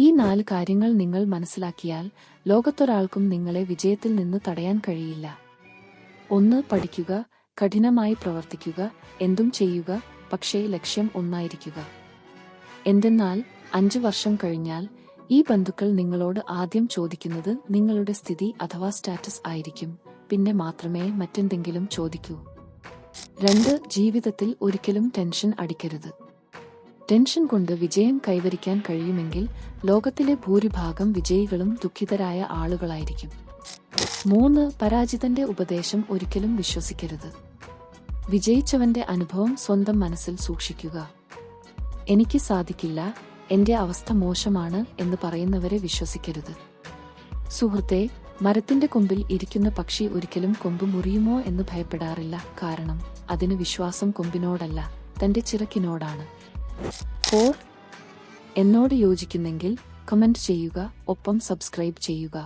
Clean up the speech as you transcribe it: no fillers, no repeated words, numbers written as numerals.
ഈ 4 കാര്യങ്ങൾ നിങ്ങൾ മനസ്സിലാക്കിയാൽ ലോകത്തൊരാൾക്കും നിങ്ങളെ വിജയത്തിൽ നിന്ന് തടയാൻ കഴിയില്ല. 1. പഠിക്കുക, കഠിനമായി പ്രവർത്തിക്കുക, എന്തും ചെയ്യുക, പക്ഷേ ലക്ഷ്യം ഒന്നായിരിക്കുക. എന്തെന്നാൽ 5 വർഷം കഴിഞ്ഞാൽ ഈ ബന്ധുക്കൾ നിങ്ങളോട് ആദ്യം ചോദിക്കുന്നത് നിങ്ങളുടെ സ്ഥിതി അഥവാ സ്റ്റാറ്റസ് ആയിരിക്കും, പിന്നെ മാത്രമേ മറ്റെന്തെങ്കിലും ചോദിക്കൂ. 2. ജീവിതത്തിൽ ഒരിക്കലും ടെൻഷൻ അടിക്കരുത്. ടെൻഷൻ കൊണ്ട് വിജയം കൈവരിക്കാൻ കഴിയുമെങ്കിൽ ലോകത്തിലെ ഭൂരിഭാഗം വിജയികളും ദുഃഖിതരായ ആളുകളായിരിക്കും. 3. പരാജിതന്റെ ഉപദേശം ഒരിക്കലും വിശ്വസിക്കരുത്. വിജയിച്ചവന്റെ അനുഭവം സ്വന്തം മനസ്സിൽ സൂക്ഷിക്കുക. എനിക്ക് സാധിക്കില്ല, എന്റെ അവസ്ഥ മോശമാണ് എന്ന് പറയുന്നവരെ വിശ്വസിക്കരുത്. സുഹൃത്തേ, മരത്തിന്റെ കൊമ്പിൽ ഇരിക്കുന്ന പക്ഷി ഒരിക്കലും കൊമ്പ് മുറിയുമോ എന്ന് ഭയപ്പെടാറില്ല. കാരണം അതിന് വിശ്വാസം കൊമ്പിനോടല്ല, തന്റെ ചിറക്കിനോടാണ്. 4. എന്നോട് യോജിക്കുന്നെങ്കിൽ കമന്റ് ചെയ്യുക, ഒപ്പം സബ്സ്ക്രൈബ് ചെയ്യുക.